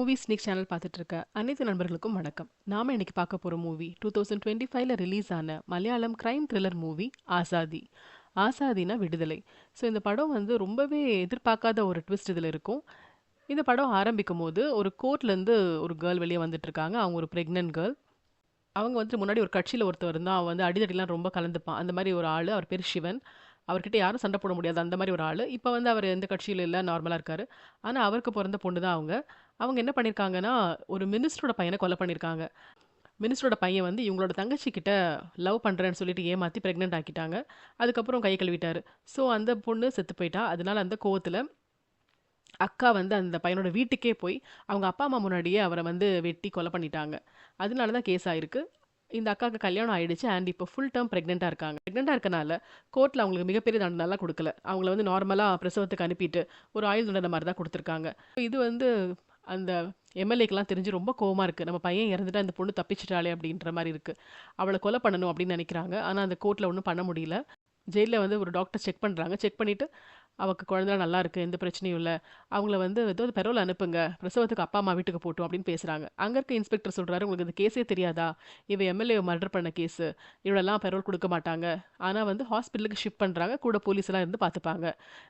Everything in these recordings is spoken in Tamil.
மூவி ஸ்னீக் சேனல் பார்த்துட்டு இருக்க அனைத்து நண்பர்களுக்கும் வணக்கம். நாம இன்னைக்கு பார்க்க போற மூவி 2025ல ரிலீஸ் ஆன Malayalam crime thriller movie Azadi. ஆசாதினா விடுதலை. ஸோ இந்த படம் வந்து ரொம்பவே எதிர்பார்க்காத ஒரு ட்விஸ்ட் இதில் இருக்கும். இந்த படம் ஆரம்பிக்கும் போது ஒரு கோர்ட்லேருந்து ஒரு கேர்ள் வெளியே வந்துட்டு இருக்காங்க. அவங்க ஒரு ப்ரெக்னென்ட் கேர்ள். அவங்க வந்து முன்னாடி ஒரு கட்சியில ஒருத்தர் இருந்தா, அவன் வந்து அடிதடிலாம் ரொம்ப கலந்துப்பான். அந்த மாரி ஒரு ஆளு. அவர் பேரு சிவன். அவர்கிட்ட யாரும் சண்டை போட முடியாது. அந்த மாரி ஒரு ஆளு. இப்ப வந்து அவரு எந்த கட்சியில இல்ல. நார்மலா இருக்காரு. ஆனா, அவருக்கு பொறந்த பொண்ணு தான் அவங்க. அவங்க என்ன பண்ணியிருக்காங்கன்னா, ஒரு மினிஸ்டரோட பையன கொலை பண்ணியிருக்காங்க. மினிஸ்டரோட பையன் வந்து இவங்களோட தங்கச்சி கிட்ட லவ் பண்றேன்னு சொல்லிட்டு ஏமாத்தி பிரெக்னன்ட் ஆக்கிட்டாங்க. அதுக்கப்புறம் கை கழுவிட்டாரு. ஸோ அந்த பொண்ணு செத்து போயிட்டா. அதனால அந்த கோவத்துல அக்கா வந்து அந்த பையனோட வீட்டுக்கே போய், அவங்க அப்பா, அம்மா முன்னாடியே அவர வந்து வெட்டி கொலை பண்ணிட்டாங்க. அதனால தான் கேஸ் ஆயிருக்கு. இந்த அக்காவுக்கு கல்யாணம் ஆயிடுச்சு அண்ட் இப்போ ஃபுல் டெர்ம் பிரெக்னென்ட்டா இருக்காங்க. பிரெக்னென்ட்டா இருக்கனால, கோர்ட்ல அவங்களுக்கு மிகப்பெரிய தண்டனைலாம் குடுக்கல. அவங்கள வந்து நார்மலா பிரசவத்துக்கு அனுப்பிட்டு, ஒரு ஆயுள் தண்டனை மாரி தான் குடுத்துருக்காங்க. இது வந்து அந்த எம்எல்ஏக்கெல்லாம் தெரிஞ்சு ரொம்ப கோவமா இருக்கு. நம்ம பையன் இறந்துட்டா இந்த பொண்ணு தப்பிச்சுட்டாளே அப்படின்ற மாரி இருக்கு. அவள கொலை பண்ணணும் அப்படின்னு நெனைக்கிறாங்க. ஆனா அந்த கோர்ட்ல ஒண்ணும் பண்ண முடியல. ஜெயில்ல வந்து ஒரு டாக்டர் செக் பண்றாங்க. செக் பண்ணிட்டு அவக்கு குழந்தை நல்லா இருக்கு. எந்த பிரச்சனையும் இல்ல. அவங்கள வந்து ஏதோ பெரோல் அனுப்புங்க. பிரசவத்துக்கு அப்பா, அம்மா வீட்டுக்கு போட்டும் அப்படின்னு பேசுறாங்க. அங்க இருக்க இன்ஸ்பெக்டர் சொல்றாரு, "உங்களுக்கு இந்த கேஸே தெரியாதா? இவ எம்எல்ஏ மர்டர் பண்ண கேஸு. இவளெல்லாம் பெரோல் குடுக்க மாட்டாங்க. ஆனா வந்து ஹாஸ்பிட்டலுக்கு ஷிஃப்ட் பண்றாங்க. கூட போலீஸ் எல்லாம் இருந்து பார்த்துப்பாங்க.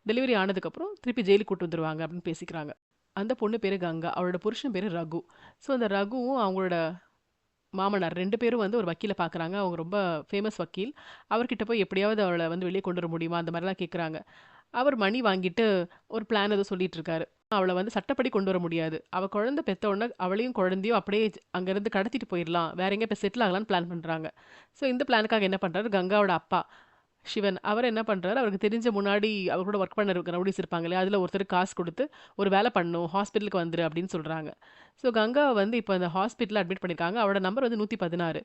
டெலிவரி ஆனதுக்கப்புறம் திருப்பி ஜெயிலுக்கு கூட்டு வந்துருவாங்க" அப்படின்னு பேசிக்கிறாங்க. அந்த பொண்ணு பேரு கங்கா. அவளோட புருஷன் பேரு ரகு. ஸோ அந்த ரகுவும் அவங்களோட மாமனார் 2 பேரும் வந்து ஒரு வக்கீல பார்க்குறாங்க. அவங்க ரொம்ப ஃபேமஸ் வக்கீல். அவர்கிட்ட போய் எப்படியாவது அவள வந்து வெளிய கொண்டு வர முடியுமா? அந்த மாரிலாம் கேட்குறாங்க. அவர் மணி வாங்கிட்டு ஒரு பிளான் ஏதோ சொல்லிட்டு இருக்காரு. அவள வந்து சட்டப்படி கொண்டு வர முடியாது. அவ குழந்தை பெத்த உடனே அவளையும் குழந்தையும் அப்படியே அங்கருந்து கடத்திட்டு போயிரலாம். வேற எங்கேயா போய் செட்டில் ஆகலான்னு பிளான் பண்றாங்க. ஸோ இந்த பிளானுக்காக என்ன பண்றாரு, கங்காவோட அப்பா சிவன் அவர் என்ன பண்றாரு, அவருக்கு தெரிஞ்ச முன்னாடி அவர் கூட ஒர்க் பண்ண ரவுடீஸ் இருப்பாங்க இல்லையா? அதுல ஒருத்தருக்கு காசு குடுத்து, "ஒரு வேலை பண்ணணும். ஹாஸ்பிட்டலுக்கு வந்துரு" அப்படின்னு சொல்றாங்க. ஸோ கங்காவ வந்து இப்ப அந்த ஹாஸ்பிட்டல்ல அட்மிட் பண்ணியிருக்காங்க. அவளோட நம்பர் வந்து 116.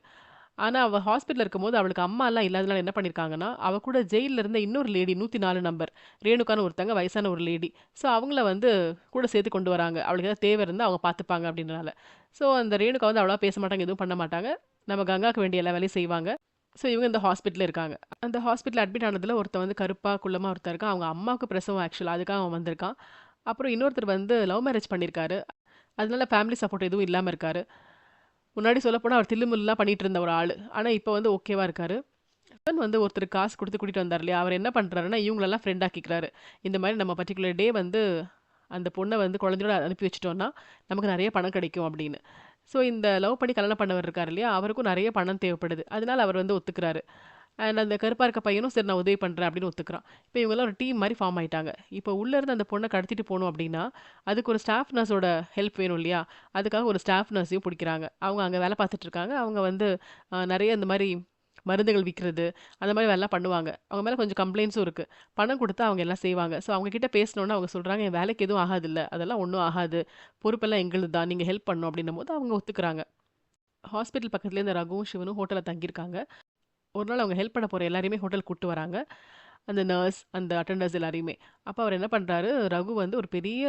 ஆனா, அவ ஹாஸ்பிட்டல்ல இருக்கும்போது அவளுக்கு அம்மாலாம் இல்லாதனால என்ன பண்ணியிருக்காங்கன்னா, அவ கூட ஜெயில்ல இருந்த இன்னொரு லேடி 104 நம்பர் ரேணுகான்னு ஒருத்தங்க வயசான ஒரு லேடி. ஸோ அவங்கள வந்து கூட சேர்த்து கொண்டு வராங்க. அவளுக்கு ஏதாவது தேவை இருந்தா அவங்க பார்த்துப்பாங்க அப்படின்றனால. ஸோ அந்த ரேணுகா வந்து அவ்வளவா பேச மாட்டாங்க, எதுவும் பண்ண மாட்டாங்க. நம்ம கங்காக்கு வேண்டிய எல்லா வேலையும் செய்வாங்க. ஸோ இவங்க இந்த ஹாஸ்பிட்டல்ல இருக்காங்க. அந்த ஹாஸ்பிட்டல்ல அட்மிட் ஆனதுல ஒருத்தன் வந்து கருப்பா, குள்ளமா ஒருத்தன் இருக்கான். அவங்க அம்மாவுக்கு பிரசவம் ஆக்சுவலா அதுக்காக அவன் வந்திருக்கான். அப்புறம் இன்னொருத்தர் வந்து லவ் மேரேஜ் பண்ணியிருக்காரு. அதனால ஃபேமிலி சப்போர்ட் எதுவும் இல்லாம இருக்காரு. முன்னாடி சொல்லப்போனா அவர் தில்லுமுல்லுலாம் பண்ணிட்டு இருந்த ஒரு ஆளு. ஆனா இப்ப வந்து ஓகேவா இருக்காரு. ஹஸ்பண்ட் வந்து ஒருத்தருக்கு காசு குடுத்து கூட்டிட்டு வந்தார் இல்லையா? அவர் என்ன பண்றாருன்னா, இவங்களெல்லாம் ஃப்ரெண்ட் ஆக்கிக்கிறாரு. இந்த மாரி நம்ம பர்ட்டிகுலர் டே வந்து அந்த பொண்ண வந்து குழந்தையோட அனுப்பி வச்சுட்டோம்னா, நமக்கு நெறைய பணம் கிடைக்கும் அப்படின்னு. ஸோ இந்த லவ் பண்ணி கல்யாணம் பண்ணவர் இருக்காரு இல்லையா? அவருக்கும் நெறைய பணம் தேவைப்படுது. அதனால அவர் வந்து ஒத்துக்கிறாரு. அண்ட் அந்த கருப்பா இருக்க பையனும் சரி நான் உதவி பண்றேன் அப்படின்னு ஒத்துக்கிறான். இப்ப இவங்கலாம் ஒரு டீம் மாரி ஃபார்ம் ஆயிட்டாங்க. இப்ப உள்ள இருந்து அந்த பொண்ண கடத்திட்டு போணும் அப்படின்னா, அதுக்கு ஒரு ஸ்டாஃப் நர்ஸோட ஹெல்ப் வேணும் இல்லையா? அதுக்காக ஒரு ஸ்டாஃப் நர்ஸையும் புடிக்கிறாங்க. அவங்க அங்க வேலை பார்த்துட்டு இருக்காங்க. அவங்க வந்து நெறைய இந்த மாரி மருந்துகள் விக்கிறது, அந்த மாரி வேலைலாம் பண்ணுவாங்க. அவங்க மேல கொஞ்சம் கம்ப்ளைண்ட்ஸும் இருக்கு. பணம் குடுத்தா அவங்க எல்லாம் செய்வாங்க. ஸோ அவங்க கிட்ட பேசினோனே அவங்க சொல்றாங்க, "என் வேலைக்கு எதுவும் ஆகாதுல்ல. அதெல்லாம் ஒண்ணும் ஆகாது. பொறுப்பெல்லாம் எங்களுது தான். நீங்க ஹெல்ப் பண்ணணும்." அப்படின்னும்போது அவங்க ஒத்துக்கிறாங்க. ஹாஸ்பிட்டல் பக்கத்திலேயே இந்த ரகுவும், சிவனும் ஹோட்டல்ல தங்கியிருக்காங்க. ஒரு நாள் அவங்க ஹெல்ப் பண்ண போற எல்லாரையுமே ஹோட்டலுக்கு கூட்டு வராங்க. அந்த நர்ஸ், அந்த அட்டெண்டர்ஸ் எல்லாரையுமே. அப்ப அவர் என்ன பண்றாரு, ரகு வந்து ஒரு பெரிய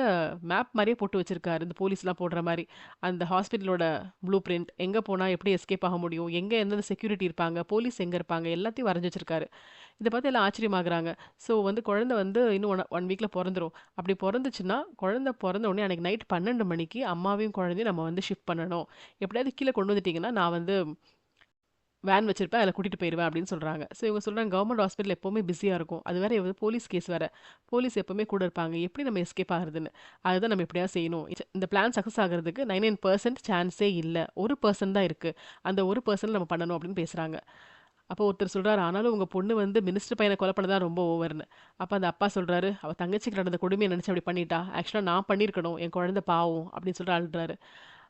மேப் மாரியே போட்டு வச்சிருக்காரு. இந்த போலீஸ்லாம் போடுற மாரி. அந்த ஹாஸ்பிட்டலோட ப்ளூ பிரிண்ட், எங்க போனா எப்படி எஸ்கேப் ஆக முடியும், எங்க எந்தெந்த செக்யூரிட்டி இருப்பாங்க, போலீஸ் எங்க இருப்பாங்க, எல்லாத்தையும் வரைஞ்சு வச்சிருக்காரு. இத பார்த்து எல்லாம் ஆச்சரியமாகுறாங்க. ஸோ வந்து குழந்தை வந்து இன்னும் 1 வீக்ல பொறந்துரும். அப்படி பொறந்துச்சுன்னா, குழந்தை பொறந்த உடனே அன்னைக்கு நைட் 12 மணிக்கு அம்மாவையும், குழந்தையும் நம்ம வந்து ஷிஃப்ட் பண்ணணும். எப்படியாவது கீழ கொண்டு வந்துட்டீங்கன்னா, நான் வந்து வேன் வச்சிருப்பேன். அதில கூட்டிட்டு போயிருவேன் அப்படின்னு சொல்றாங்க. ஸோ இவங்க சொல்றாங்க கவர்மெண்ட் ஹாஸ்பிட்டல் எப்பவுமே பிஸியா இருக்கும். அது வேற இது போலீஸ் கேஸ் வேற. போலீஸ் எப்பவுமே கூட இருப்பாங்க. எப்படி நம்ம எஸ்கேப் ஆகுறதுன்னு. அதுதான் நம்ம எப்படியாவது செய்யணும். இந்த பிளான் சக்சஸ் ஆகுறதுக்கு 99% சான்ஸே இல்ல. 1% தான் இருக்கு. அந்த 1% நம்ம பண்ணணும் அப்படின்னு பேசுறாங்க. அப்போ ஒருத்தர் சொல்றாரு, ஆனாலும் உங்க பொண்ணு வந்து மினிஸ்டர் பையன கொலை பண்ணது தான் ரொம்ப ஓவர்ன்னு. அப்ப அந்த அப்பா சொல்றாரு, அவ தங்கச்சிக்கு நடந்த கொடுமைய நினைச்சு அப்படி பண்ணிட்டா. ஆக்சுவலா நான் பண்ணியிருக்கணும். என் குழந்தை பாவம் அப்படின்னு சொல்லிட்டு அழுறாரு.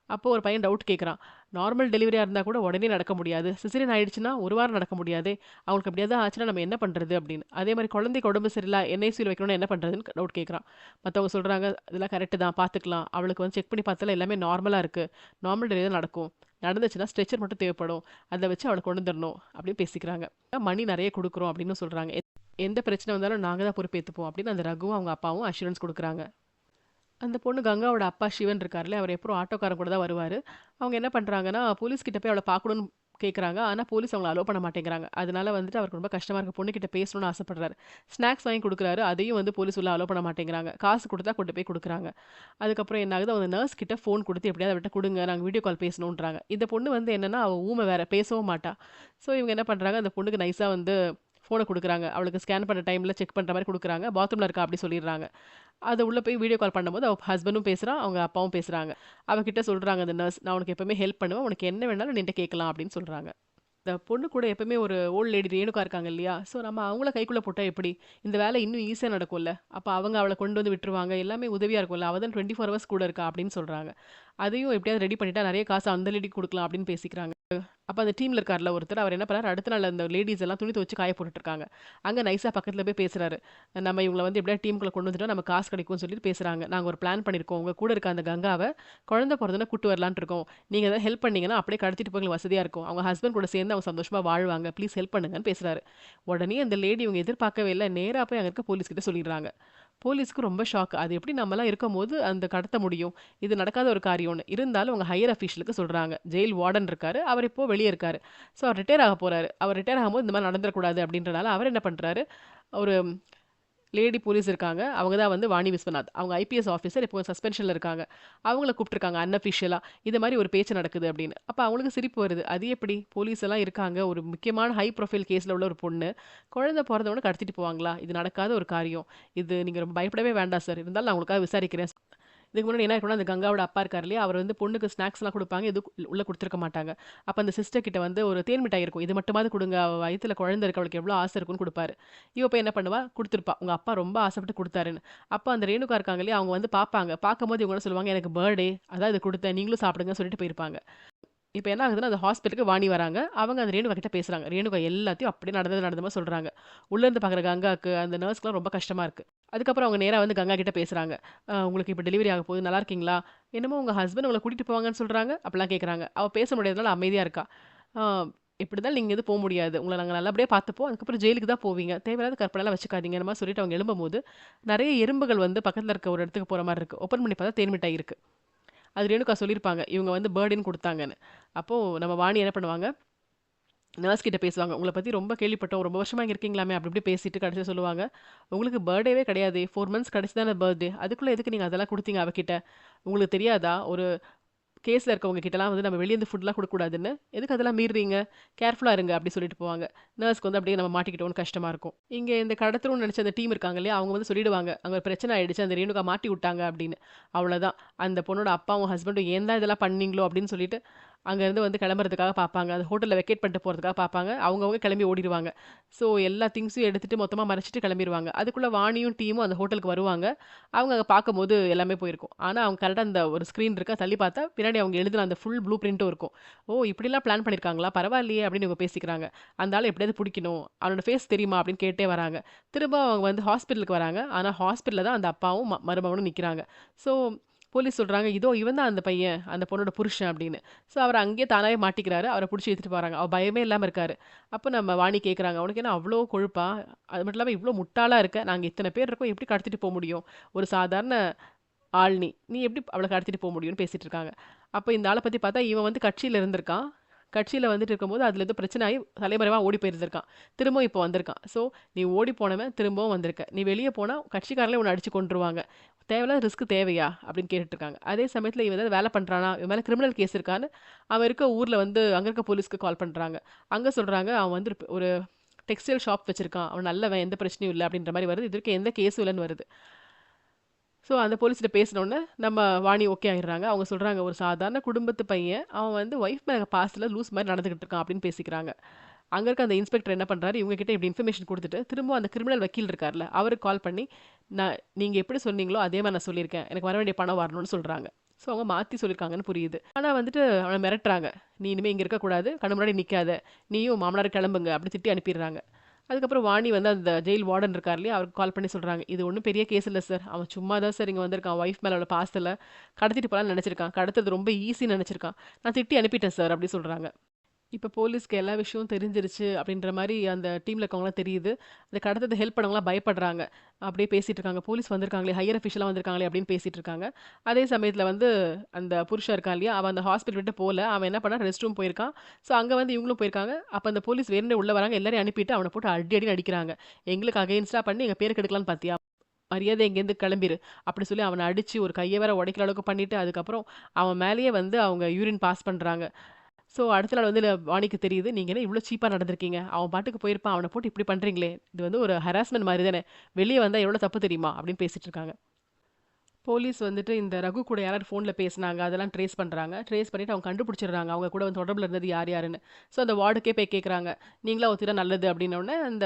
அப்போ ஒரு பையன் டவுட் கேட்குறான். நார்மல் டெலிவரியா இருந்தா கூட உடனே நடக்க முடியாது. சிசேரியன் ஆயிடுச்சுன்னா, 1 வாரம் நடக்க முடியாதே! அவங்களுக்கு அப்படியாவது ஆச்சுன்னா நம்ம என்ன பண்றது? அப்படின்னு. அதே மாரி குழந்தைக்கு உடம்பு சரியில்ல, என்ஐசியூல வைக்கணும்னா என்ன பண்றதுன்னு டவுட் கேட்குறான். மத்தவங்க சொல்றாங்க, "இதெல்லாம் கரெக்ட்டு தான் பார்த்துக்கலாம். அவளுக்கு வந்து செக் பண்ணி பார்த்தால எல்லாமே நார்மலா இருக்கு. நார்மல் டெலிவரி தான் நடக்கும். நடந்துச்சுன்னா ஸ்ட்ரெச்சர் மட்டும் தேவைப்படும். அத வச்சு அவள கொண்டு வந்துரணும்." அப்படின்னு பேசிக்கிறாங்க. மணி நெறைய குடுக்குறோம் அப்படின்னு சொல்றாங்க. எந்த பிரச்சனை வந்தாலும் நாங்க தான் பொறுப்பேத்துப்போம் அப்படின்னு அந்த ரகுவும், அவங்க அப்பாவும் அஷ்யூரன்ஸ் குடுக்குறாங்க. அந்த பொண்ணு கங்காவோட அப்பா சிவன் இருக்கார்ல, அவர் எப்பவும் ஆட்டோக்காரன் கூட தான் வருவாரு. அவங்க என்ன பண்றாங்கன்னா, போலீஸ் கிட்ட போய் அவள பார்க்கணும்னு கேட்குறாங்க. ஆனா போலீஸ் அவங்கள அலோ பண்ண மாட்டேங்கிறாங்க. அதனால வந்துட்டு அவருக்கு ரொம்ப கஷ்டமா இருக்கு. பொண்ணுகிட்ட பேசணும்னு ஆசைப்படுறாரு. ஸ்நாக்ஸ் வாங்கி குடுக்குறாரு. அதையும் வந்து போலீஸ் உள்ள அலோ பண்ண மாட்டேங்கிறாங்க. காசு குடுத்தா கொண்டு போய் குடுக்குறாங்க. அதுக்கப்புறம் என்ன ஆகுது, அவங்க நர்ஸ் கிட்ட ஃபோன் குடுத்து எப்படியாவது அவட்ட குடுங்க. நாங்க வீடியோ கால் பேசணுன்றாங்க. இந்த பொண்ணு வந்து என்னன்னா, அவ ஊம வேற, பேசவும் மாட்டா. ஸோ இவங்க என்ன பண்றாங்க, அந்த பொண்ணுக்கு நைஸா வந்து ஃபோன குடுக்குறாங்க. அவளுக்கு ஸ்கேன் பண்ண டைம்ல செக் பண்ற மாரி குடுக்குறாங்க. பாத்ரூம்ல இருக்கா அப்படி சொல்லிடுறாங்க. அது உள்ள போய் வீடியோ கால் பண்ணும்போது அவ ஹஸ்பண்டும் பேசுறான், அவங்க அப்பாவும் பேசுறாங்க. அவகிட்ட சொல்றாங்க அந்த நர்ஸ், "நான் உனக்கு எப்பவுமே ஹெல்ப் பண்ணுவேன். உனக்கு என்ன வேணாலும் நீ என்ட்ட கேட்கலாம்" அப்படின்னு சொல்றாங்க. இந்த பொண்ணு கூட எப்பவுமே ஒரு ஓல்ட் லேடி ரேணுகா இருக்காங்க இல்லையா? ஸோ நம்ம அவங்கள கைக்குள்ள போட்டா எப்படி? இந்த வேலை இன்னும் ஈஸியா நடக்கும்ல. அப்ப அவங்க அவள கொண்டு வந்து விட்டுருவாங்க. எல்லாமே உதவியா இருக்கும்ல. அவ தான் 24 ஹவர்ஸ் கூட இருக்கா அப்படின்னு சொல்றாங்க. அதையும் எப்படியாவது ரெடி பண்ணிட்டா நெறைய காசு அந்த லேடிக்கு குடுக்கலாம் அப்படின்னு பேசிக்கிறாங்க. அப்ப அந்த டீம்ல இருக்கார்ல ஒருத்தர், அவர் என்ன பண்ணாரு, அடுத்த நாள் அந்த லேடீஸ் எல்லாம் துணி துவச்சு காய போட்டுட்டு இருக்காங்க. அங்க நைஸா பக்கத்துல போய் பேசுறாரு. நம்ம இவங்கள வந்து எப்படியாவது டீமுக்குள்ள கொண்டு வந்துட்டா நமக்கு காசு கிடைக்கும்னு சொல்லிட்டு பேசுறாங்க. நாங்க ஒரு பிளான் பண்ணியிருக்கோம். உங்க கூட இருக்க அந்த கங்காவ குழந்தை பொறந்தோனே கூட்டு வரலான்ட்டு இருக்கோம். நீங்க ஏதாவது ஹெல்ப் பண்ணீங்கன்னா அப்படியே கடத்திட்டு போக எங்களுக்கு வசதியா இருக்கும். அவங்க ஹஸ்பண்ட் கூட சேர்ந்து அவங்க சந்தோஷமா வாழ்வாங்க. ப்ளீஸ் ஹெல்ப் பண்ணுங்கன்னு பேசுறாரு. உடனே அந்த லேடி இவங்க எதிர்பார்க்கவே இல்ல. நேரா போய் அங்க இருக்க போலீஸ் கிட்ட சொல்லிடுறாங்க. போலீஸ்க்கு ரொம்ப ஷாக். அது எப்படி நம்மலாம் இருக்கும்போது அந்த கடத்த முடியும்? இது நடக்காத ஒரு காரியம்னு. இருந்தாலும் அவங்க ஹையர் அஃபிஷியலுக்கு சொல்றாங்க. ஜெயில் வார்டன் இருக்காரு. அவர் இப்போ வெளிய இருக்காரு. ஸோ அவர் ரிட்டயர் ஆக போறாரு. அவர் ரிட்டயர் ஆகும்போது இந்த மாரி நடந்துறக்கூடாது அப்படின்றனால அவர் என்ன பண்றாரு, ஒரு லேடி போலீஸ் இருக்காங்க. அவங்க தான் வந்து வாணி விஸ்வநாத். அவங்க ஐபிஎஸ் ஆஃபீசர் இப்போ சஸ்பென்ஷன்ல இருக்காங்க. அவங்கள கூப்ட்டுருக்காங்க அன்அஃபிஷியலா. இது மாரி ஒரு பேச்சு நடக்குது அப்படின்னு. அப்ப அவங்களுக்கு சிரிப்பு வருது. அது எப்படி? போலீஸ் எல்லாம் இருக்காங்க. ஒரு முக்கியமான ஹை ப்ரொஃபைல் கேஸ்ல உள்ள ஒரு பொண்ணு, குழந்தை பொறந்தவுடனே கடத்திட்டு போவாங்களா? இது நடக்காத ஒரு காரியம். இது நீங்க ரொம்ப பயப்படவே வேண்டாம் சார். இருந்தாலும் நான் உங்களுக்காக விசாரிக்கிறேன். இதுக்கு முன்னாடி என்ன ஆயிருக்கும்னா, அந்த கங்காவோட அப்பா இருக்காரு இல்லையா? அவர் வந்து பொண்ணுக்கு ஸ்நாக்ஸ்லாம் குடுப்பாங்க. எதுவும் உள்ள குடுத்துருக்க மாட்டாங்க. அப்ப அந்த சிஸ்டர் கிட்ட வந்து ஒரு தேன் மிட்டாய் இருக்கும். இது மட்டுமாவது குடுங்க. அவ வயித்துல குழந்தை இருக்கு. அவளுக்கு எவ்வளோ ஆசை இருக்குன்னு குடுப்பாரு. இவ போய் என்ன பண்ணுவா? குடுத்துருப்பா. உங்க அப்பா ரொம்ப ஆசைப்பட்டு குடுத்தாருன்னு. அப்ப அந்த ரேணுகா இருக்காங்க இல்லையா? அவங்க வந்து பாப்பாங்க. பாக்கும்போது இவங்க என்ன சொல்லுவாங்க, "எனக்கு பர்த்டே. அதான் இத குடுத்தேன். நீங்களும் சாப்பிடுங்கன்னு" சொல்லிட்டு போயிருப்பாங்க. இப்ப என்ன ஆகுதுன்னா, அந்த ஹாஸ்பிட்டலுக்கு வாணி வராங்க. அவங்க அந்த ரேணுகா கிட்ட பேசுறாங்க. ரேணுகா எல்லாத்தையும் அப்படியே நடந்தது நடந்த மாரி சொல்றாங்க. உள்ள இருந்து பார்க்குற கங்காக்கு, அந்த நர்ஸ்க்குலாம் ரொம்ப கஷ்டமா இருக்கு. அதுக்கப்புறம் அவங்க நேரா வந்து கங்கா கிட்ட பேசுறாங்க. உங்களுக்கு இப்ப டெலிவரி ஆக போகுது. நல்லா இருக்கீங்களா? என்னமோ உங்க ஹஸ்பண்ட் உங்கள கூட்டிட்டு போவாங்கன்னு சொல்றாங்க." அப்படிலாம் கேட்குறாங்க. அவ பேச முடியாதனால அமைதியா இருக்கா. "ஆ இப்படி இருந்தாலும் நீங்க எதுவும் முடியாது. உங்கள நாங்க நல்லபடியா பார்த்துப்போம். அதுக்கப்புறம் ஜெயிலுக்கு தான் போவீங்க. தேவையில்லாத கற்பனைலாம் வச்சுக்காதீங்கன்னு" மாரி சொல்லிட்டு அவங்க எழும்பும்போது, நெறைய எறும்புகள் வந்து பக்கத்துல இருக்க ஒரு இடத்துக்கு போற மாரி இருக்கு. ஓப்பன் பண்ணி பார்த்தா தேன் மிட்டாய் இருக்கு. அது ரேணுகா சொல்லியிருப்பாங்க. இவங்க வந்து பர்த்டேன்னு குடுத்தாங்கன்னு. அப்போ நம்ம வாணி என்ன பண்ணுவாங்க, நர்ஸ் கிட்ட பேசுவாங்க. "உங்கள பத்தி ரொம்ப கேள்விப்பட்டோம். ரொம்ப வருஷமா இங்க இருக்கீங்களாமே" அப்படி இப்படி பேசிட்டு கடைசியா சொல்லுவாங்க, "உங்களுக்கு பர்த்டேவே கிடையாதே. 4 மந்த்ஸ் கழிச்சு தானே பர்த்டே. அதுக்குள்ள எதுக்கு நீங்க அதெல்லாம் குடுத்தீங்க அவகிட்ட? உங்களுக்கு தெரியாதா? ஒரு கேஸ்ல இருக்கவங்க கிட்டலாம் வந்து நம்ம வெளிய இருந்து ஃபுட்லாம் குடுக்கக்கூடாதுன்னு. எதுக்கு அதெல்லாம் மீறுறீங்க? கேர்ஃபுல்லா இருங்க" அப்படி சொல்லிட்டு போவாங்க. நர்ஸ்க்கு வந்து அப்படியே நம்ம மாட்டிக்கிட்டோம்னு கஷ்டமா இருக்கும். இங்க இந்த கடத்தணும்னு நெனச்ச அந்த டீம் இருக்காங்க இல்லையா? அவங்க வந்து சொல்லிடுவாங்க. "அங்க ஒரு பிரச்சனை ஆயிடுச்சு. அந்த ரேணுகா மாட்டி விட்டாங்க" அப்படின்னு. அவ்வளோதான். அந்த பொண்ணோட அப்பாவும், ஹஸ்பண்டும் "ஏன் தான் இதெல்லாம் பண்ணீங்களோ?" அப்படின்னு சொல்லிட்டு அங்கேருந்து வந்து கிளம்புறதுக்காக பார்ப்பாங்க. அந்த ஹோட்டல்ல வெக்கேட் பண்ணிட்டு போறதுக்காக பார்ப்பாங்க. அவங்கவங்க கிளம்பி ஓடிருவாங்க. ஸோ எல்லா திங்ஸையும் எடுத்துட்டு மொத்தமா மறைச்சுட்டு கிளம்பிருவாங்க. அதுக்குள்ள வாணியும், டீமும் அந்த ஹோட்டலுக்கு வருவாங்க. அவங்க அங்க பார்க்கும்போது எல்லாமே போயிருக்கும். ஆனா, அவங்க கரெக்ட்டா அந்த ஒரு ஸ்க்ரீன் இருக்கா, தள்ளி பார்த்தா பின்னாடி அவங்க எழுதின அந்த ஃபுல் ப்ளூ பிரிண்ட்டும் இருக்கும். "ஓ! இப்படிலாம் பிளான் பண்ணியிருக்காங்களா? பரவாயில்லையே!" அப்படின்னு இவங்க பேசிக்கிறாங்க. "அந்த ஆள எப்படியாவது புடிக்கணும். அவனோட ஃபேஸ் தெரியுமா?" அப்படின்னு கேட்டே வராங்க. திரும்ப அவங்க வந்து ஹாஸ்பிட்டலுக்கு வராங்க. ஆனா, ஹாஸ்பிட்டல்ல தான் அந்த அப்பாவும், மருமகனும் நிக்கிறாங்க. ஸோ போலீஸ் சொல்றாங்க, "இதோ இவன் தான் அந்த பையன். அந்த பொண்ணோட புருஷன்" அப்படின்னு. ஸோ அவரு அங்கேயே தானாவே மாட்டிக்கிறாரு. அவர புடிச்சு இழுத்துட்டு போறாங்க. அவர் பயமே இல்லாம இருக்காரு. அப்ப நம்ம வாணி கேட்குறாங்க, "உனக்கு என்ன அவ்ளோ கொழுப்பா? அது மட்டும் இல்லாம இவ்ளோ முட்டாளா இருக்க. நாங்க இத்தன பேர் இருக்கோம். எப்படி கடத்திட்டு போ முடியும்? ஒரு சாதாரண ஆள் நீ. நீ எப்படி அவள கடத்திட்டு போ முடியும்னு?" பேசிட்டு இருக்காங்க. அப்ப இந்த ஆள பத்தி பார்த்தா, இவன் வந்து கட்சியில இருந்திருக்கான். கட்சியில வந்துட்டு இருக்கும்போது, அதுல ஏதோ பிரச்சனை ஆயி தலைமறைவா ஓடி போயிருந்திருக்கான். திரும்பவும் இப்போ வந்திருக்கான். ஸோ, "நீ ஓடி போனவன் திரும்பவும் வந்திருக்க. நீ வெளிய போனா கட்சிக்காரங்களே உன்ன அடிச்சு கொன்றுவாங்க. தேவையில்லாத ரிஸ்க் தேவையா?" அப்படின்னு கேட்டுட்டு இருக்காங்க. அதே சமயத்துல இவன் ஏதாவது வேலை பண்றானா? இவன் மேல கிரிமினல் கேஸ் இருக்கான்னு, அவன் இருக்க ஊர்ல வந்து அங்க இருக்க போலீஸ்க்கு கால் பண்றாங்க. அங்க சொல்றாங்க, "அவன் வந்து ஒரு டெக்ஸ்டைல் ஷாப் வச்சிருக்கான். அவன் நல்லவன். எந்த பிரச்சனையும் இல்ல." அப்படின்ற மாரி வருது. இதுவரைக்கும் எந்த கேஸும் இல்லன்னு வருது. ஸோ அந்த போலீஸ்ட்ட பேசினோனே, நம்ம வாணி ஓகே ஆயிடுறாங்க. அவங்க சொல்றாங்க, "ஒரு சாதாரண குடும்பத்து பையன். அவன் வந்து ஒய்ஃப் மேல பாசத்துல லூஸ் மாரி நடந்துகிட்டு இருக்கான்" அப்படின்னு பேசிக்கிறாங்க. அங்க இருக்க அந்த இன்ஸ்பெக்டர் என்ன பண்றாரு, இவங்க கிட்ட இப்படி இன்ஃபர்மேஷன் குடுத்துட்டு, திரும்ப அந்த கிரிமினல் வக்கீல் இருக்கார்ல, அவருக்கு கால் பண்ணி, நீங்க எப்படி சொன்னீங்களோ அதே மாரி நான் சொல்லியிருக்கேன். எனக்கு வர வேண்டிய பணம் வரணும்னு" சொல்றாங்க. ஸோ அவங்க மாத்தி சொல்லியிருக்காங்கன்னு புரியுது. ஆனா வந்துட்டு அவன மிரட்டுறாங்க. "நீ இனிமே இங்க இருக்கக்கூடாது. கண்ணு முன்னாடி நிக்காத. நீயும் மாமனாரும் கிளம்புங்க" அப்படி திட்டி அனுப்பிடுறாங்க. அதுக்கப்புறம் வாணி வந்து அந்த ஜெயில் வார்டன் இருக்கார் இல்லையா? அவருக்கு கால் பண்ணி சொல்றாங்க. "இது ஒண்ணும் பெரிய கேஸ் இல்ல சார். அவன் சும்மா தான் சார் இங்க வந்திருக்கான். ஒய்ஃப் மேல உள்ள பாசத்துல கடத்திட்டு போலான்னு நெனச்சிருக்கான். கடத்துறது ரொம்ப ஈஸின்னு நெனச்சிருக்கான். நான் திட்டி அனுப்பிட்டேன் சார்" அப்படி சொல்றாங்க. இப்ப போலீஸ்க்கு எல்லா விஷயமும் தெரிஞ்சிருச்சு அப்படின்ற மாரி அந்த டீம்ல இருக்கவங்கலாம் தெரியுது. அதுக்கு அடுத்தது ஹெல்ப் பண்ணவங்கலாம் பயப்படுறாங்க. அப்படியே பேசிட்டு இருக்காங்க. போலீஸ் வந்திருக்காங்களே, ஹையர் அஃபிஷியலா வந்திருக்காங்களே அப்படின்னு பேசிட்டு இருக்காங்க. அதே சமயத்துல வந்து அந்த புருஷன் இருக்கான் இல்லையா? அவன் அந்த ஹாஸ்பிட்டல் விட்டு போல. அவன் என்ன பண்ணான் ரெஸ்ட் ரூம் போயிருக்கான். ஸோ அங்க வந்து இவங்களும் போயிருக்காங்க. அப்ப அந்த போலீஸ் வேணும்னே உள்ள வராங்க. எல்லாரையும் அனுப்பிட்டு அவன போட்டு அடி அடின்னு அடிக்கிறாங்க. எங்களுக்கு அகைன்ஸ்டா பண்ணி எங்க பேர கெடுக்கலான்னு பார்த்தியா? மரியாதை இங்கேருந்து கிளம்பிரு. அப்படி சொல்லி அவன அடிச்சு ஒரு கைய வேற உடைக்கிற அளவுக்கு பண்ணிட்டு, அதுக்கப்புறம் அவன் மேலேயே வந்து அவங்க யூரின் பாஸ் பண்றாங்க. ஸோ அடுத்த நாள் வந்து வாணிக்கு தெரியுது. நீங்க என்ன இவ்ளோ சீப்பா நடந்துருக்கீங்க. அவன் பாட்டுக்கு போயிருப்பான். அவன போட்டு இப்படி பண்றீங்களே! இது வந்து ஒரு ஹராஸ்மென்ட் மாரி தானே! வெளிய வந்தா எவ்ளோ தப்பு தெரியுமா? அப்படின்னு பேசிட்டு இருக்காங்க. போலீஸ் வந்துட்டு இந்த ரகு கூட யாரார் ஃபோன்ல பேசினாங்க, அதெல்லாம் ட்ரேஸ் பண்றாங்க. ட்ரேஸ் பண்ணிட்டு அவங்க கண்டுபிடிச்சிடுறாங்க. அவங்க கூட வந்து தொடர்புல இருந்தது யார் யாருன்னு. ஸோ அந்த வார்டுக்கே போய் கேட்குறாங்க. நீங்களா ஒருத்தர் நல்லது அப்படின்னோனே, அந்த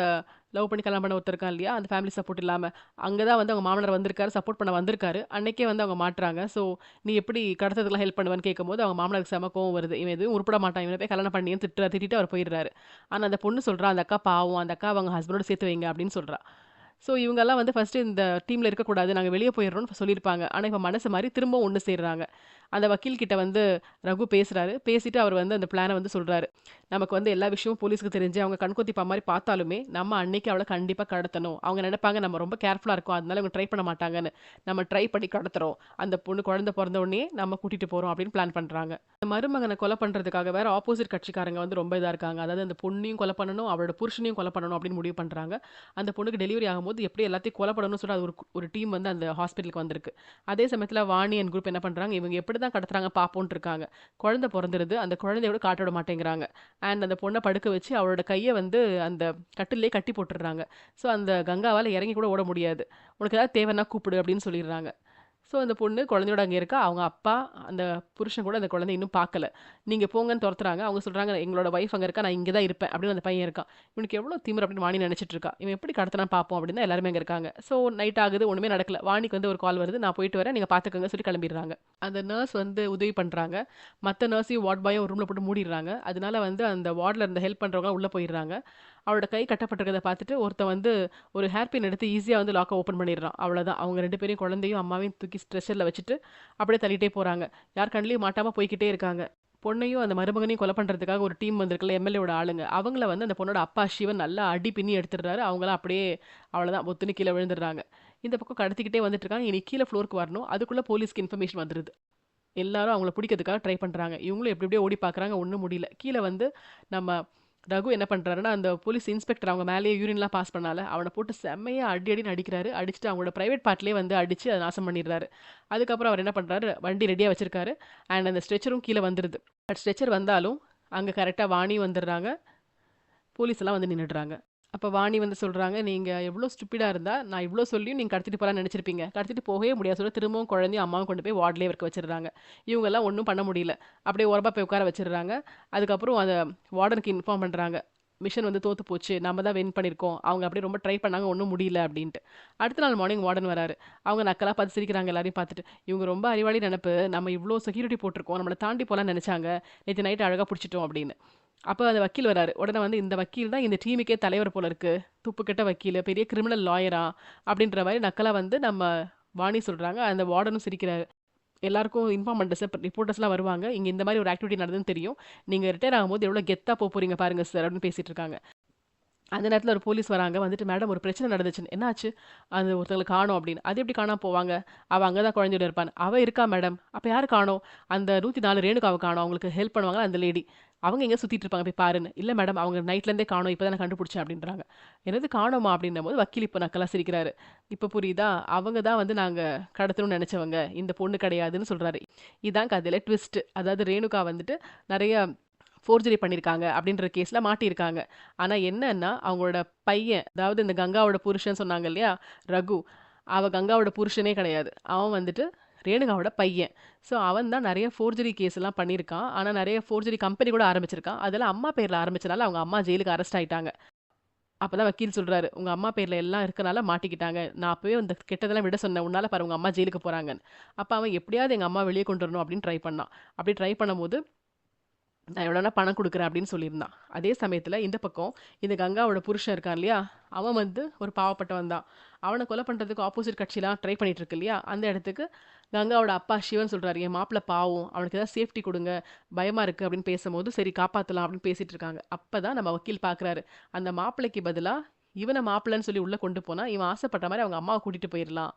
லவ் பண்ணி கல்யாணம் பண்ண ஒருத்தர் இருக்கான் இல்லையா? அந்த ஃபேமிலி சப்போர்ட் இல்லாம. அங்க தான் வந்து அவங்க மாமனார் வந்திருக்காரு, சப்போர்ட் பண்ண வந்திருக்காரு. அன்னைக்கே வந்து அவங்க மாட்றாங்க. ஸோ நீ எப்படி கடத்தறதுக்குலாம் ஹெல்ப் பண்ணுவேன்னு கேட்கும்போது, அவங்க மாமனாருக்கு செம கோவம் வருது. இவன் எதுவும் உருப்பட மாட்டான். இவன போய் கல்யாணம் பண்ணின்னு திட்டிட்டு அவர் போயிடுறாரு. ஆனா அந்த பொண்ணு சொல்றா, அந்த அக்கா பாவம். அந்த அக்காவ அவங்க ஹஸ்பண்டோட சேர்த்து வைங்க அப்படின்னு சொல்றா. ஸோ இவங்கலாம் வந்து ஃபர்ஸ்ட்டு இந்த டீம்ல இருக்கக்கூடாது. நாங்க வெளிய போயிர்றோம்னு சொல்லியிருப்பாங்க. ஆனா இப்ப மனசு மாறி திரும்பவும் ஒண்ணு சேர்றாங்க. அந்த வக்கீல் கிட்ட வந்து ரகு பேசுறாரு. பேசிட்டு அவர் வந்து அந்த பிளான வந்து சொல்றாரு. நமக்கு வந்து எல்லா விஷயமும் போலீஸ்க்கு தெரிஞ்சு அவங்க கண்கொத்தி மாரி பார்த்தாலுமே, நம்ம அன்னைக்கு அவள கண்டிப்பா கடத்தணும். அவங்க நெனைப்பாங்க நம்ம ரொம்ப கேர்ஃபுல்லா இருக்கோம். அதனால இவங்க ட்ரை பண்ண மாட்டாங்கன்னு. நம்ம ட்ரை பண்ணி கடத்துறோம். அந்த பொண்ணு குழந்தை பொறந்த உடனேயே நம்ம கூட்டிட்டு போறோம் அப்படின்னு பிளான் பண்றாங்க. அந்த மருமகன கொலை பண்றதுக்காக வேற ஆப்போசிட் கட்சிக்காரங்க வந்து ரொம்ப இதா இருக்காங்க. அதாவது அந்த பொண்ணையும் கொலை பண்ணணும், அவளோட புருஷனையும் கொலை பண்ணணும் அப்படின்னு முடிவு பண்றாங்க. அந்த பொண்ணுக்கு டெலிவரி ஆகும்போது எப்படி எல்லாத்தையும் கொலை பண்ணணும்னு சொல்லி அது ஒரு டீம் வந்து அந்த ஹாஸ்பிட்டலுக்கு வந்திருக்கு. அதே சமயத்துல வாணி அண்ட் குரூப் என்ன பண்றாங்க, இவங்க எப்படிதான் கடத்துறாங்க பார்ப்போம்ன்னு இருக்காங்க. குழந்தை பொறந்துருது. அந்த குழந்தையோட காட்ட விட மாட்டேங்கிறாங்க. அண்ட் அந்த பொண்ண படுக்க வச்சு அவளோட கைய வந்து அந்த கட்டில்லயே கட்டி போட்டுர்றாங்க. ஸோ அந்த கங்காவால இறங்கி கூட ஓட முடியாது. உனக்கு ஏதாவது தேவைன்னா கூப்பிடு அப்படின்னு சொல்லிடுறாங்க. ஸோ அந்த பொண்ணு குழந்தையோட அங்க இருக்கா. அவங்க அப்பா, அந்த புருஷன் கூட அந்த குழந்தைய இன்னும் பார்க்கல. நீங்க போங்கன்னு தொரத்துறாங்க. அவங்க சொல்றாங்க, "எங்களோட வைஃப் அங்க இருக்கா. நான் இங்க தான் இருப்பேன்." அப்படின்னு அந்த பையன் இருக்கான். இவனுக்கு எவ்வளோ திமிரு அப்படின்னு வாணி நெனச்சிட்டு இருக்கா. இவன் எப்படி கடத்துனான்னு பார்ப்போம் அப்படின்னு தான் எல்லாருமே அங்க இருக்காங்க. ஸோ நைட் ஆகுது. ஒண்ணுமே நடக்கல. வாணிக்கு வந்து ஒரு கால் வருது. "நான் போயிட்டு வரேன். நீங்க பார்த்துக்கங்கன்னு" சொல்லி கிளம்பிடுறாங்க. அந்த நர்ஸ் வந்து உதவி பண்றாங்க. மத்த நர்ஸையும் வார்ட் பாயும் ஒரு ரூம்ல போட்டு மூடிடுறாங்க. அதனால வந்து அந்த வார்ட்ல இருந்த ஹெல்ப் பண்றவங்க உள்ள போயிடுறாங்க. அவளோட கை கட்டப்பட்டிருக்கிறத பார்த்துட்டு ஒருத்தன் வந்து ஒரு ஹேர் பின் எடுத்து ஈஸியா வந்து லாக்க ஓப்பன் பண்ணிடுறான். அவ்வளோதான். அவங்க 2 பேரையும் குழந்தையும் அம்மாவையும் தூக்கி ஸ்ட்ரெச்சர்ல வச்சுட்டு அப்படியே தள்ளிட்டே போறாங்க. யார் கண்லயும் மாட்டாம போய்க்கிட்டே இருக்காங்க. பொண்ணையும் அந்த மருமகனையும் கொலை பண்றதுக்காக ஒரு டீம் வந்திருக்குல்ல எம்எல்ஏவோட ஆளுங்க. அவங்கள வந்து அந்த பொண்ணோட அப்பா சிவன் நல்லா அடி பின்னி எடுத்துடுறாரு. அவங்கலாம் அப்படியே அவ்வளோதான் பொத்துன்னு கீழ விழுந்துடுறாங்க. இந்த பக்கம் கடத்திக்கிட்டே வந்துட்டு இருக்காங்க. இனி கீழ ஃப்ளோருக்கு வரணும். அதுக்குள்ள போலீஸ்க்கு இன்ஃபர்மேஷன் வந்துருது. எல்லாரும் அவங்கள புடிக்கிறதுக்காக ட்ரை பண்றாங்க. இவங்களும் எப்டி எப்டியோ ஓடி பார்க்குறாங்க. ஒண்ணும் முடியல. கீழ வந்து நம்ம ரகு என்ன பண்றாருன்னா, அந்த போலீஸ் இன்ஸ்பெக்டர் அவங்க மேலேயே யூரின்லாம் பாஸ் பண்ணால, அவன போட்டு செம்மையா அடி அடின்னு அடிக்கிறாரு. அடிச்சுட்டு அவங்களோட பிரைவேட் பார்ட்லயே வந்து அடிச்சு அத நாசம் பண்ணிடுறாரு. அதுக்கப்புறம் அவர் என்ன பண்றாரு, வண்டி ரெடியா வச்சிருக்காரு. அண்ட் அந்த ஸ்ட்ரெச்சரும் கீழ வந்துருது. பட் ஸ்ட்ரெச்சர் வந்தாலும், அங்க கரெக்ட்டா வாணி வந்துடுறாங்க. போலீஸ் எல்லாம் வந்து நின்னுடுறாங்க. அப்ப வாணி வந்து சொல்றாங்க, "நீங்க எவ்ளோ ஸ்டூபிடா இருந்தா, நான் இவ்ளோ சொல்லியும் நீங்க கடத்திட்டு போலாம்னு நெனச்சிருப்பீங்க. கடத்திட்டு போகவே முடியாது." சொல்லி திரும்பவும் குழந்தையும், அம்மாவும் கொண்டு போய் வார்ட்லயே இருக்க வச்சுடுறாங்க. இவங்கலாம் ஒண்ணும் பண்ண முடியல. அப்படியே ஓரமா போய் உட்கார வச்சுடுறாங்க. அதுக்கப்புறம் அத வார்டனுக்கு இன்ஃபார்ம் பண்றாங்க. மிஷன் வந்து தோத்து போச்சு. நம்ம தான் வின் பண்ணியிருக்கோம். அவங்க அப்படியே ரொம்ப ட்ரை பண்ணாங்க. ஒண்ணும் முடியல அப்படின்ட்டு. அடுத்த நாள் மார்னிங் வார்டன் வராரு. அவங்க நக்கலா பார்த்து சிரிக்கிறாங்க எல்லாரையும் பார்த்துட்டு. இவங்க ரொம்ப அறிவாளி நெனப்பு. நம்ம இவ்ளோ செக்யூரிட்டி போட்டிருக்கோம். நம்மள தாண்டி போலாம்னு நெனச்சாங்க. நேத்து நைட் அழகா புடிச்சுட்டோம் அப்படின்னு. அப்ப அந்த வக்கீல் வராரு. உடனே வந்து இந்த வக்கீல் தான் இந்த டீமுக்கே தலைவர் போல இருக்கு. துப்புக்கெட்ட வக்கீலு, பெரிய கிரிமினல் லாயரா அப்படின்ற மாரி நக்கலா வந்து நம்ம வாணி சொல்றாங்க. அந்த வார்டனும் சிரிக்கிறாரு. எல்லாருக்கும் இன்ஃபார்மண்டர்ஸ், ரிப்போர்ட்டர்ஸ்லாம் வருவாங்க. இங்க இந்த மாரி ஒரு ஆக்டிவிட்டி நடந்ததுன்னு தெரியும். நீங்க ரிட்டயர் ஆகும்போது எவ்வளோ கெத்தா போறீங்க பாருங்க சார் அப்படின்னு பேசிட்டு இருக்காங்க. அந்த நேரத்துல ஒரு போலீஸ் வராங்க. வந்துட்டு, "மேடம் ஒரு பிரச்சனை நடந்துச்சுன்னு." "என்னாச்சு?" "அது ஒருத்தங்கள காணோம்." அப்படின்னு. "அது எப்படி காணாம போவாங்க? அவ அங்க தான் குழந்தையோட இருப்பான்னு." "அவ இருக்கா மேடம்." "அப்ப யார காணோம்?" "அந்த 104 ரேணுகாவ காணோம். அவங்களுக்கு ஹெல்ப் பண்ணுவாங்கல்ல அந்த லேடி. அவங்க எங்க சுத்திட்டு இருப்பாங்க போய் பாருன்னு." "இல்ல மேடம் அவங்க நைட்ல இருந்தே காணோம். இப்ப தான் நான் கண்டுபிடிச்சேன்." அப்படின்றாங்க. "என்னது காணோமா?" அப்படின்னும்போது வக்கீல் இப்ப நக்கலா சிரிக்கிறாரு. "இப்ப புரியுதா? அவங்க தான் வந்து நாங்க கடத்தணும்னு நெனச்சவங்க. இந்த பொண்ணு கிடையாதுன்னு" சொல்றாரு. இதான் கதையில ட்விஸ்ட். அதாவது ரேணுகா வந்துட்டு நெறைய ஃபோர்ஜரி பண்ணியிருக்காங்க அப்படின்ற கேஸ்ல மாட்டியிருக்காங்க. ஆனா என்னன்னா, அவங்களோட பையன், அதாவது இந்த கங்காவோட புருஷன் சொன்னாங்க இல்லையா? ரகு. கங்காவோட புருஷனே கிடையாது. அவன் வந்துட்டு ரேணுகாவோட பையன். ஸோ அவன் தான் நெறைய ஃபோர்ஜரி கேஸ்லாம் பண்ணியிருக்கான். ஆனா நெறைய ஃபோர்ஜரி கம்பெனி கூட ஆரம்பிச்சிருக்கான். அதெல்லாம் அம்மா பேர்ல ஆரம்பிச்சனால அவங்க அம்மா ஜெயிலுக்கு அரெஸ்ட் ஆயிட்டாங்க. அப்பதான் வக்கீல் சொல்றாரு, "உங்க அம்மா பேர்ல எல்லாம் இருக்கனால மாட்டிக்கிட்டாங்க. நான் அப்பவே இந்த கெட்டதெல்லாம் விட சொன்னேன். உன்னால பாரு உங்க அம்மா ஜெயிலுக்கு போறாங்கன்னு." அப்ப அவன் எப்படியாவது எங்க அம்மாவ வெளிய கொண்டு வரணும் அப்படின்னு ட்ரை பண்ணான். அப்படி ட்ரை பண்ணும்போது நான் எவ்வளோனா பணம் குடுக்குறேன் அப்படின்னு சொல்லியிருந்தான். அதே சமயத்துல இந்த பக்கம் இந்த கங்காவோட புருஷன் இருக்கான் இல்லையா? அவன் வந்து ஒரு பாவப்பட்டவன் தான். அவன கொலை பண்றதுக்கு ஆப்போசிட் கட்சிலாம் ட்ரை பண்ணிட்டு இருக்கு இல்லையா? அந்த இடத்துக்கு கங்காவோட அப்பா சிவன் சொல்றாரு, "என் மாப்பிள பாவம். அவனுக்கு ஏதாவது சேஃப்டி குடுங்க. பயமா இருக்கு" அப்படின்னு பேசும்போது, சரி காப்பாத்தலாம் அப்படின்னு பேசிட்டு இருக்காங்க. அப்பதான் நம்ம வக்கீல் பார்க்குறாரு. அந்த மாப்பிள்ளைக்கு பதிலா இவன மாப்பிள்ளைன்னு சொல்லி உள்ள கொண்டு போனா, இவன் ஆசைப்பட்ட மாரி அவங்க அம்மாவ கூட்டிட்டு போயிரலாம்.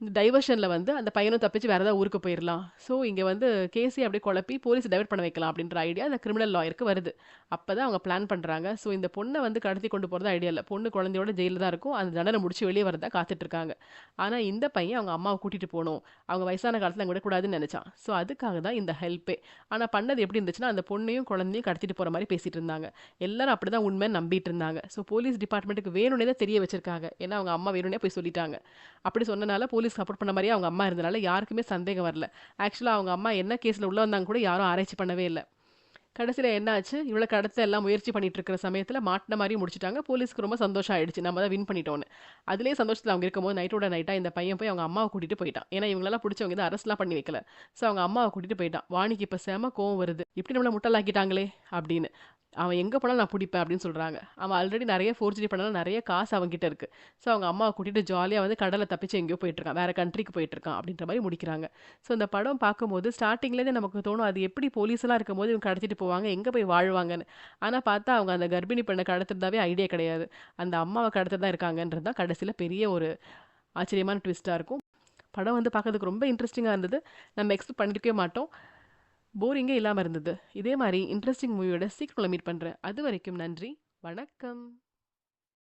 இந்த டைவர்ஷன்ல வந்து அந்த பையனும் தப்பிச்சு வேற ஏதாவது ஊருக்கு போயிரலாம். ஸோ இங்க வந்து கேஸயே அப்படியே குழப்பி போலீஸ் டைவர்ட் பண்ண வைக்கலாம் அப்படின்ற ஐடியா அந்த கிரிமினல் லாயருக்கு வருது. அப்பதான் அவங்க பிளான் பண்றாங்க. ஸோ இந்த பொண்ண வந்து கடத்தி கொண்டு போறது ஐடியா இல்ல. பொண்ணு குழந்தையோட ஜெயில்ல தான் இருக்கும். அந்த தண்டனை முடிச்சு வெளிய வரதா காத்துட்டு இருக்காங்க. ஆனா இந்த பையன் அவங்க அம்மாவ கூட்டிட்டு போணும். அவங்க வயசான காலத்துல அங்க விடக்கூடாதுன்னு நெனச்சான். ஸோ அதுக்காக தான் இந்த ஹெல்ப்பே. ஆனா பண்ணது எப்படி இருந்துச்சுன்னா, அந்த பொண்ணையும் குழந்தையும் கடத்திட்டு போற மாரி பேசிட்டு இருந்தாங்க. எல்லாரும் அப்படிதான் உண்மைன்னு நம்பிட்டு இருந்தாங்க. ஸோ போலீஸ் டிபார்ட்மெண்ட்டுக்கு வேணும்னே தான் தெரிய வச்சிருக்காங்க. ஏன்னா அவங்க அம்மா வேணும்னே போய் சொல்லிட்டாங்க. அப்படி சொன்னனால போலீஸ் சப்போர்ட் பண்ண மாரியே அவங்க அம்மா இருந்தனால யாருக்குமே சந்தேகம் வரல. ஆக்சுவலா அவங்க அம்மா என்ன கேஸ்ல உள்ள வந்தாங்க கூட யாரும் ஆராய்ச்சி பண்ணவே இல்ல. கடைசியில என்ன ஆச்சு, இவள கடத்த எல்லாம் முயற்சி பண்ணிட்டு இருக்கிற சமயத்துல மாட்டுன மாரி முடிச்சுட்டாங்க. போலீஸ்க்கு ரொம்ப சந்தோஷம் ஆயிடுச்சு. நம்ம தான் வின் பண்ணிட்டோம்னு. அதிலேயே சந்தோஷத்துல அவங்க இருக்கும்போது நைட்டோட நைட்டா இந்த பையன் போய் அவங்க அம்மாவ கூட்டிட்டு போயிட்டான். ஏன்னா இவங்களெல்லாம் புடிச்சவங்க இத அரெஸ்ட்லாம் பண்ணி வைக்கல. ஸோ அவங்க அம்மாவ கூட்டிட்டு போயிட்டான். வாணிக்கு இப்ப செம கோவம் வருது. இப்படி நம்மள முட்டாளாக்கிட்டாங்களே அப்படின்னு. அவன் எங்க போனாலும் நான் புடிப்பேன் அப்படின்னு சொல்றாங்க. அவன் ஆல்ரெடி நெறைய ஃபோர்ஜரி பண்ணனால நெறைய காசு அவன்கிட்ட இருக்கு. ஸோ அவங்க அம்மாவ கூட்டிட்டு ஜாலியா வந்து கடல்ல தப்பிச்சு எங்கேயோ போயிட்டு இருக்கான். வேற கண்ட்ரிக்கு போயிட்டு இருக்கான் அப்படின்ற மாரி முடிக்கிறாங்க. ஸோ இந்த படம் பார்க்கும்போது ஸ்டார்ட்டிங்லேருந்தே நமக்கு தோணும் அது எப்படி போலீஸ்லாம் இருக்கும்போது இவங்க கடத்திட்டு போவாங்க, எங்க போய் வாழ்வாங்கன்னு. ஆனா பார்த்தா அவங்க அந்த கர்ப்பிணி பெண்ண கடத்துறதாவே ஐடியா கிடையாது. அந்த அம்மாவ கடத்த தான் இருக்காங்கன்றது தான் கடைசியில பெரிய ஒரு ஆச்சரியமான ட்விஸ்ட்டா இருக்கும். படம் வந்து பார்க்கறதுக்கு ரொம்ப இன்ட்ரெஸ்டிங்கா இருந்தது. நம்ம எக்ஸ்பெக்ட் பண்ணியிருக்கவே மாட்டோம். போரிங்கே இல்லாம இருந்தது. இதே மாரி இன்ட்ரெஸ்டிங் மூவியோட சீக்கிரம் உங்கள மீட் பண்றேன். அதுவரைக்கும் நன்றி. வணக்கம்.